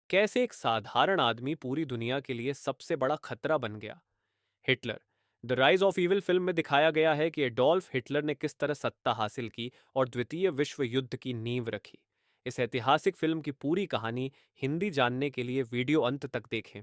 कैसे एक साधारण आदमी पूरी दुनिया के लिए सबसे बड़ा खतरा बन गया। Hitler the rise of evil film में दिखाया गया है कि एडोल्फ हिटलर ने किस तरह सत्ता हासिल की और द्वितीय विश्व युद्ध की नींव रखी। इस ऐतिहासिक फिल्म की पूरी कहानी हिंदी जानने के लिए वीडियो अंत तक देखें।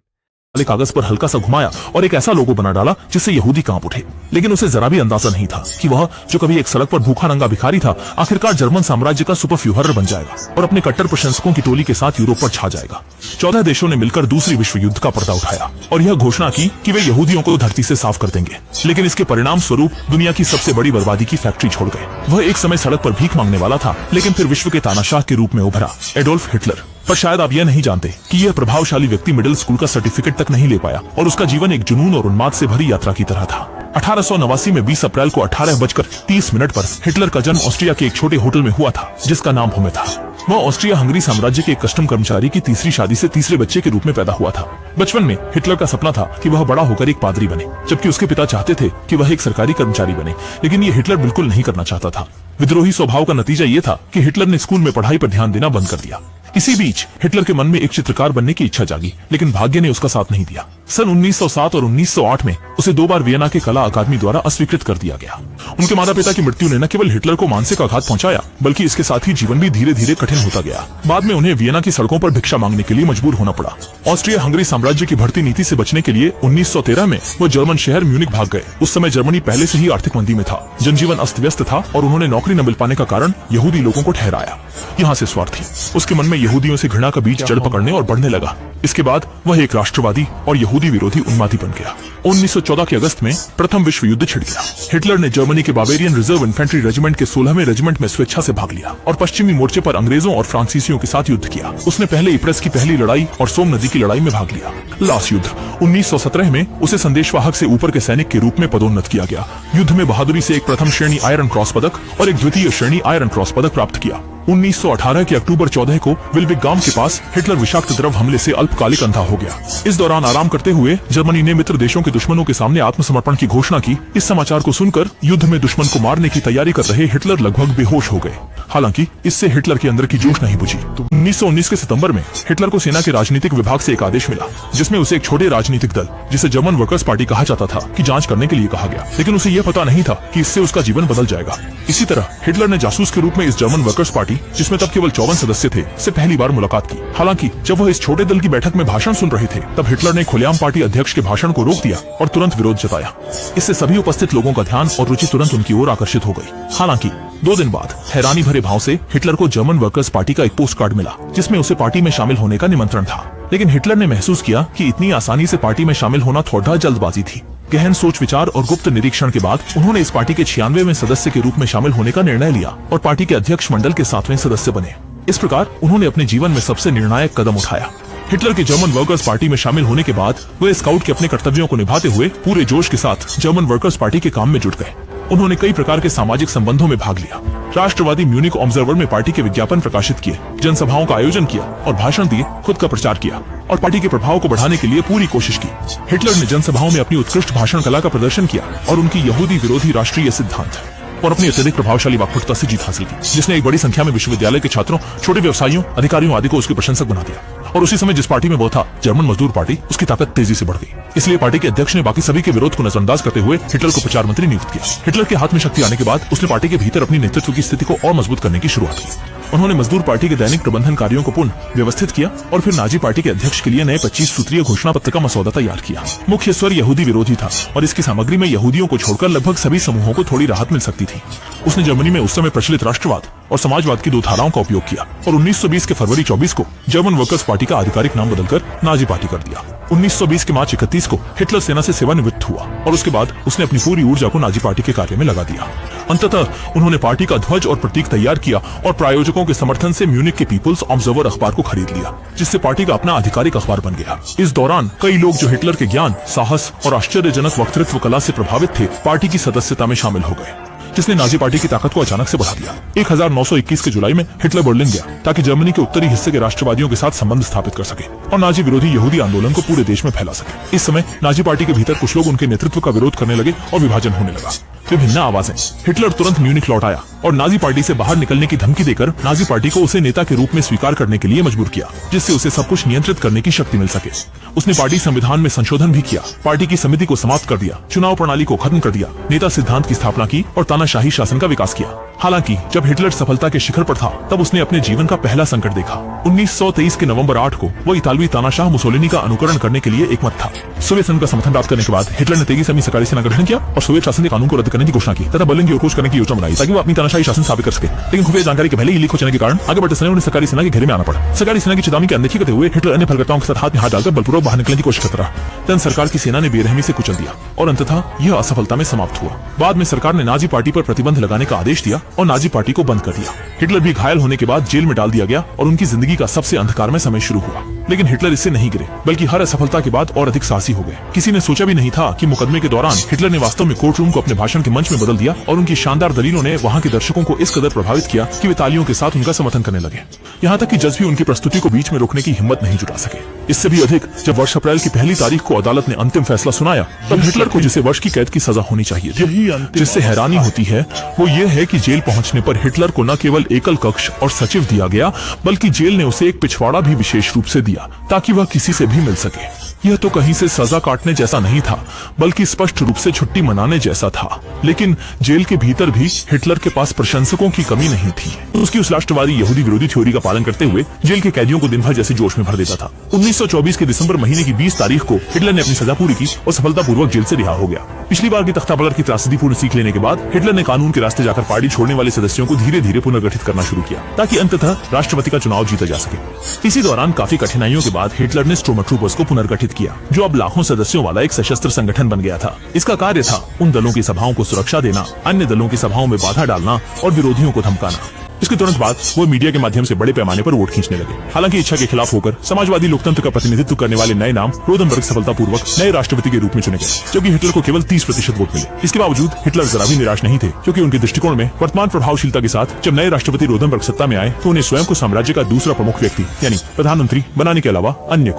कागज पर हल्का सा घुमाया और एक ऐसा लोगो बना डाला जिससे यहूदी कांप उठे। लेकिन उसे जरा भी अंदाजा नहीं था कि वह जो कभी एक सड़क पर भूखा नंगा भिखारी था आखिरकार जर्मन साम्राज्य का सुपर फ्यूहरर बन जाएगा और अपने कट्टर प्रशंसकों की टोली के साथ यूरोप पर छा जाएगा। 14 देशों ने मिलकर दूसरी विश्व युद्ध का पर्दा उठाया और यह घोषणा की कि वे यहूदियों को धरती से साफ कर देंगे। लेकिन इसके परिणाम स्वरूप दुनिया की सबसे बड़ी बर्बादी की फैक्ट्री छोड़ गए। वह एक समय सड़क पर भीख मांगने वाला था, लेकिन फिर विश्व के तानाशाह के रूप में उभरा, एडोल्फ हिटलर। पर शायद आप यह नहीं जानते कि यह प्रभावशाली व्यक्ति मिडिल स्कूल का सर्टिफिकेट तक नहीं ले पाया और उसका जीवन एक जुनून और उन्माद से भरी यात्रा की तरह था। 1889 में 20 अप्रैल को 18:30 पर हिटलर का जन्म ऑस्ट्रिया के एक छोटे होटल में हुआ था जिसका नाम होमे था। वह ऑस्ट्रिया हंगरी साम्राज्य के एक कस्टम कर्मचारी की तीसरी शादी से तीसरे बच्चे के रूप में पैदा हुआ था। बचपन में हिटलर का सपना था कि वह बड़ा होकर एक पादरी बने, जबकि उसके पिता चाहते थे कि वह एक सरकारी कर्मचारी बने, लेकिन ये हिटलर बिल्कुल नहीं करना चाहता था। विद्रोही स्वभाव का नतीजा ये था कि हिटलर ने स्कूल में पढ़ाई पर ध्यान देना बंद कर दिया। इसी बीच हिटलर के मन में एक चित्रकार बनने की इच्छा जागी, लेकिन भाग्य ने उसका साथ नहीं दिया। सन 1907 और 1908 में उसे 2 बार वियना के कला अकादमी द्वारा अस्वीकृत कर दिया गया। उनके माता पिता की मृत्यु ने न केवल हिटलर को मानसिक आघात पहुंचाया, बल्कि इसके साथ ही जीवन भी धीरे धीरे कठिन होता गया। बाद में उन्हें वियना की सड़कों पर भिक्षा मांगने के लिए मजबूर होना पड़ा। ऑस्ट्रिया हंगरी साम्राज्य की बढ़ती नीति से बचने के लिए 1913 में वो जर्मन शहर म्यूनिक भाग गए। उस समय जर्मनी पहले से ही आर्थिक मंदी में था, जनजीवन अस्त व्यस्त था और उन्होंने नौकरी न मिल पाने का कारण यहूदी लोगों को ठहराया। यहाँ से स्वार्थी उसके मन में यहूदियों से घृणा का बीज जड़ पकड़ने और बढ़ने लगा। इसके बाद वह एक राष्ट्रवादी और यहूदी विरोधी उन्मादी बन गया। 1914 के अगस्त में प्रथम विश्व युद्ध छिड़ गया। हिटलर ने जर्मनी के बावेरियन रिजर्व इन्फेंट्री रेजिमेंट के 16वें रेजिमेंट में स्वेच्छा से भाग लिया और पश्चिमी मोर्चे पर अंग्रेजों और फ्रांसीसियों के साथ युद्ध किया। उसने पहले इप्रेस की पहली लड़ाई और सोम नदी की लड़ाई में भाग लिया। लास युद्ध 1917 में उसे संदेशवाहक से ऊपर के सैनिक के रूप में पदोन्नत किया गया। युद्ध में बहादुरी से एक प्रथम श्रेणी आयरन क्रॉस पदक और एक द्वितीय श्रेणी आयरन क्रॉस पदक प्राप्त किया। 1918 के अक्टूबर 14 को विल्बिक गांव के पास हिटलर विषाक्त द्रव हमले से अल्पकालिक अंधा हो गया। इस दौरान आराम करते हुए जर्मनी ने मित्र देशों के दुश्मनों के सामने आत्मसमर्पण की घोषणा की। इस समाचार को सुनकर युद्ध में दुश्मन को मारने की तैयारी कर रहे हिटलर लगभग बेहोश हो गए। हालांकि इससे हिटलर के अंदर की जोश नहीं बुझी। 1919 के सितंबर में हिटलर को सेना के राजनीतिक विभाग से एक आदेश मिला, जिसमें उसे एक छोटे राजनीतिक दल, जिसे जर्मन वर्कर्स पार्टी कहा जाता था, की जांच करने के लिए कहा गया। लेकिन उसे यह पता नहीं था कि इससे उसका जीवन बदल जाएगा। इसी तरह हिटलर ने जासूस के रूप में इस जर्मन वर्कर्स पार्टी, जिसमें तब केवल 54 सदस्य थे, से पहली बार मुलाकात की। हालांकि जब वह इस छोटे दल की बैठक में भाषण सुन रहे थे, तब हिटलर ने खुलेआम पार्टी अध्यक्ष के भाषण को रोक दिया और तुरंत विरोध जताया। इससे सभी उपस्थित लोगों का ध्यान और रुचि तुरंत उनकी ओर आकर्षित हो गई। हालांकि 2 दिन बाद हैरानी भरे भाव से हिटलर को जर्मन वर्कर्स पार्टी का एक पोस्ट कार्ड मिला, जिसमें उसे पार्टी में शामिल होने का निमंत्रण था। लेकिन हिटलर ने महसूस किया कि इतनी आसानी से पार्टी में शामिल होना थोड़ा जल्दबाजी थी। गहन सोच विचार और गुप्त निरीक्षण के बाद उन्होंने इस पार्टी के 96वें सदस्य के रूप में शामिल होने का निर्णय लिया और पार्टी के अध्यक्ष मंडल के 7वें सदस्य बने। इस प्रकार उन्होंने अपने जीवन में सबसे निर्णायक कदम उठाया। हिटलर के जर्मन वर्कर्स पार्टी में शामिल होने के बाद वे स्काउट के अपने कर्तव्यों को निभाते हुए पूरे जोश के साथ जर्मन वर्कर्स पार्टी के काम में जुट गए। उन्होंने कई प्रकार के सामाजिक संबंधों में भाग लिया, राष्ट्रवादी म्यूनिक ऑब्जर्वर में पार्टी के विज्ञापन प्रकाशित किए, जनसभाओं का आयोजन किया और भाषण दिए, खुद का प्रचार किया और पार्टी के प्रभाव को बढ़ाने के लिए पूरी कोशिश की। हिटलर ने जनसभाओं में अपनी उत्कृष्ट भाषण कला का प्रदर्शन किया और उनकी यहूदी विरोधी राष्ट्रीय सिद्धांत और अपनी अत्यधिक प्रभावशाली वाक्पटुता से जीत हासिल की, जिसने एक बड़ी संख्या में विश्वविद्यालय के छात्रों, छोटे व्यवसायियों, अधिकारियों आदि को उसके प्रशंसक बना दिया। और उसी समय जिस पार्टी में वो था, जर्मन मजदूर पार्टी, उसकी ताकत तेजी से बढ़ गई। इसलिए पार्टी के अध्यक्ष ने बाकी सभी के विरोध को नजरअंदाज करते हुए हिटलर को प्रचार मंत्री नियुक्त किया। हिटलर के हाथ में शक्ति आने के बाद उसने पार्टी के भीतर अपनी नेतृत्व की स्थिति को और मजबूत करने की शुरुआत की। उन्होंने मजदूर पार्टी के दैनिक प्रबंधन कार्यों को पुनः व्यवस्थित किया और फिर नाजी पार्टी के अध्यक्ष के लिए नए 25 सूत्रीय घोषणा पत्र का मसौदा तैयार किया। मुख्य स्वर यहूदी विरोधी था और इसकी सामग्री में यहूदियों को छोड़कर लगभग सभी समूहों को थोड़ी राहत मिल सकती थी। उसने जर्मनी में उस समय प्रचलित राष्ट्रवाद और समाजवाद की 2 धाराओं का उपयोग किया और 1920 के फरवरी 24 को जर्मन वर्कर्स पार्टी का आधिकारिक नाम बदलकर नाजी पार्टी कर दिया। 1920 के मार्च 31 को हिटलर सेना से सेवानिवृत्त हुआ और उसके बाद उसने अपनी पूरी ऊर्जा को नाजी पार्टी के कार्य में लगा दिया। अंततः उन्होंने पार्टी का ध्वज और प्रतीक तैयार किया और प्रायोजकों के समर्थन से म्यूनिक के पीपल्स ऑब्जर्वर अखबार को खरीद लिया, जिससे पार्टी का अपना आधिकारिक अखबार बन गया। इस दौरान कई लोग जो हिटलर के ज्ञान, साहस और आश्चर्यजनक वक्तृत्व कला से प्रभावित थे, पार्टी की सदस्यता में शामिल हो गए, जिसने नाजी पार्टी की ताकत को अचानक से बढ़ा दिया। 1921 के जुलाई में हिटलर बर्लिन गया ताकि जर्मनी के उत्तरी हिस्से के राष्ट्रवादियों के साथ संबंध स्थापित कर सके और नाजी विरोधी यहूदी आंदोलन को पूरे देश में फैला सके। इस समय नाजी पार्टी के भीतर कुछ लोग उनके नेतृत्व का विरोध करने लगे और विभाजन होने लगा। विभिन्न आवाजें। हिटलर तुरंत म्यूनिख लौट आया और नाजी पार्टी से बाहर निकलने की धमकी देकर नाजी पार्टी को उसे नेता के रूप में स्वीकार करने के लिए मजबूर किया, जिससे उसे सब कुछ नियंत्रित करने की शक्ति मिल सके। उसने पार्टी संविधान में संशोधन भी किया, पार्टी की समिति को समाप्त कर दिया, चुनाव प्रणाली को खत्म कर दिया, नेता सिद्धांत की स्थापना की और तानाशाही शासन का विकास किया। हालांकि जब हिटलर सफलता के शिखर पर था, तब उसने अपने जीवन का पहला संकट देखा। 1923 के नवंबर 8 को वो इतालवी तानाशाह मुसोलिनी का अनुकरण करने के लिए एकमत था। सोवियत संघ का समर्थन प्राप्त करने के बाद हिटलर ने तेजी से अपनी सरकारी सेना का गठन किया और सोवियत शासन के कानून को रद्द करने की घोषणा की तथा बर्लिन की ओर कूच करने की योजना बनाई, ताकि वो अपनी तानाशाही शासन स्थापित कर सके। लेकिन खुफिया जानकारी के पहले ही लीक हो जाने के कारण आगे बढ़ते समय उन्हें सरकारी सेना के घेरे में आना पड़ा। सरकारी सेना की चेतावनी की अनदेखी करते हुए हिटलर अन्य फलकर्ताओं के साथ हाथ में हाथ डालकर बलपूर्वक बाहर निकलने की कोशिश करता रहा। तब सरकार की सेना ने बेरहमी से कुचल दिया और अंततः यह असफलता में समाप्त हुआ। बाद में सरकार ने नाजी पार्टी पर प्रतिबंध लगाने का आदेश दिया और नाजी पार्टी को बंद कर दिया। हिटलर भी घायल होने के बाद जेल में डाल दिया गया और उनकी जिंदगी का सबसे अंधकारमय समय शुरू हुआ। लेकिन हिटलर इससे नहीं गिरे, बल्कि हर असफलता के बाद और अधिक साहसी हो गए। किसी ने सोचा भी नहीं था कि मुकदमे के दौरान हिटलर ने वास्तव में कोर्ट रूम को अपने भाषण के मंच में बदल दिया और उनकी शानदार दलीलों ने वहां के दर्शकों को इस कदर प्रभावित किया कि वे तालियों के साथ उनका समर्थन करने लगे। यहाँ तक कि जज भी उनकी प्रस्तुति को बीच में रोकने की हिम्मत नहीं जुटा सके। इससे भी अधिक, जब वर्ष अप्रैल की पहली तारीख को अदालत ने अंतिम फैसला सुनाया, तब हिटलर को जिसे वर्ष की कैद की सजा होनी चाहिए थी। जिससे हैरानी होती है वो ये है कि जेल पहुंचने पर हिटलर को न केवल एकल कक्ष और सचिव दिया गया, बल्कि जेल ने उसे एक पिछवाड़ा भी विशेष रूप से दिया ताकि वह किसी से भी मिल सके। यह तो कहीं से सजा काटने जैसा नहीं था, बल्कि स्पष्ट रूप से छुट्टी मनाने जैसा था। लेकिन जेल के भीतर भी हिटलर के पास प्रशंसकों की कमी नहीं थी। उसकी उस राष्ट्रवादी यहूदी विरोधी थ्योरी का पालन करते हुए जेल के कैदियों को दिन भर जैसे जोश में भर देता था। 1924 के दिसंबर महीने की 20 तारीख को हिटलर ने अपनी सजा पूरी की और सफलतापूर्वक जेल से रिहा हो गया। पिछली बार की तख्तापलट की त्रासदीपूर्ण सीख लेने के बाद हिटलर ने कानून के रास्ते जाकर पार्टी छोड़ने वाले सदस्यों को धीरे धीरे पुनर्गठित करना शुरू किया, ताकि अंततः राष्ट्रपति का चुनाव जीता जा सके। इसी दौरान काफी कठिनाइयों के बाद हिटलर ने स्टोर्मट्रूपर्स को पुनर्गठित किया, जो अब लाखों सदस्यों वाला एक सशस्त्र संगठन बन गया था। इसका कार्य था उन दलों की सभाओं को सुरक्षा देना, अन्य दलों की सभाओं में बाधा डालना और विरोधियों को धमकाना। इसके तुरंत बाद वो मीडिया के माध्यम से बड़े पैमाने पर वोट खींचने लगे। हालांकि इच्छा के खिलाफ होकर समाजवादी लोकतंत्र का प्रतिनिधित्व करने वाले नए नाम रोदेनबर्ग सफलतापूर्वक नए राष्ट्रपति के रूप में चुने गए, जबकि हिटलर को केवल 30% वोट मिले। इसके बावजूद हिटलर जरा भी निराश नहीं थे, क्योंकि उनके दृष्टिकोण में वर्तमान प्रभावशीलता के साथ जब नए राष्ट्रपति रोदेनबर्ग सत्ता में आए तो उन्हें स्वयं को साम्राज्य का दूसरा प्रमुख व्यक्ति यानी प्रधानमंत्री बनाने के अलावा अन्य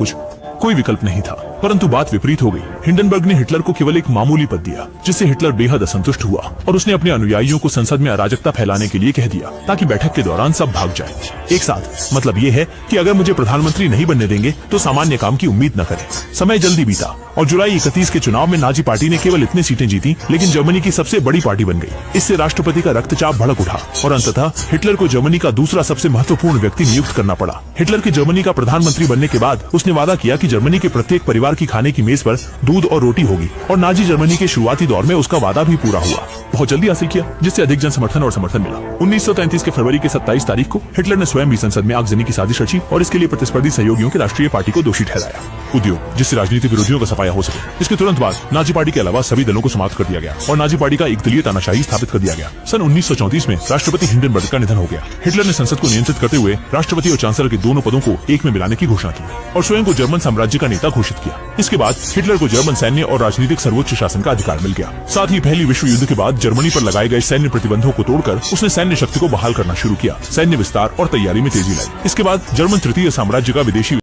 कोई विकल्प नहीं था। परंतु बात विपरीत हो गई। हिंडनबर्ग ने हिटलर को केवल एक मामूली पद दिया, जिससे हिटलर बेहद असंतुष्ट हुआ और उसने अपने अनुयायियों को संसद में अराजकता फैलाने के लिए कह दिया, ताकि बैठक के दौरान सब भाग जाए। एक साथ मतलब ये है कि अगर मुझे प्रधानमंत्री नहीं बनने देंगे तो सामान्य काम की उम्मीद न करें। समय जल्दी बीता और जुलाई 31 के चुनाव में नाजी पार्टी ने केवल इतनी सीटें जीती, लेकिन जर्मनी की सबसे बड़ी पार्टी बन गई। इससे राष्ट्रपति का रक्तचाप भड़क उठा और अंततः हिटलर को जर्मनी का दूसरा सबसे महत्वपूर्ण व्यक्ति नियुक्त करना पड़ा। हिटलर के जर्मनी का प्रधानमंत्री बनने के बाद उसने वादा किया कि जर्मनी के प्रत्येक परिवार की खाने की मेज पर दूध और रोटी होगी, और नाजी जर्मनी के शुरुआती दौर में उसका वादा भी पूरा हुआ। बहुत जल्दी हासिल किया, जिससे अधिक जन समर्थन और समर्थन मिला। 1933 के फरवरी के 27 तारीख को हिटलर ने स्वयं भी संसद में आगजनी की साजिश रची और इसके लिए प्रतिस्पर्धी सहयोगियों की राष्ट्रीय पार्टी को दोषी ठहराया। उद्योग, जिससे राजनीतिक विरोधियों का सफाया हो सके। इसके तुरंत बाद नाजी पार्टी के अलावा सभी दलों को समाप्त कर दिया गया और नाजी पार्टी का एक दलीय तानाशाही स्थापित कर दिया गया। सन 1934 में राष्ट्रपति हिंडनबर्ग का निधन हो गया। हिटलर ने संसद को नियंत्रित करते हुए राष्ट्रपति और चांसलर के दोनों पदों को एक में मिलाने की घोषणा की और स्वयं को जर्मन साम्राज्य का नेता घोषित किया। इसके बाद हिटलर को जर्मन सैन्य और राजनीतिक सर्वोच्च शासन का अधिकार मिल गया। साथ ही पहली विश्व युद्ध के बाद जर्मनी पर लगाए गए सैन्य प्रतिबंधों को तोड़कर उसने सैन्य शक्ति को बहाल करना शुरू किया, सैन्य विस्तार और तैयारी में तेजी लाई। इसके बाद जर्मन तृतीय साम्राज्य का विदेशी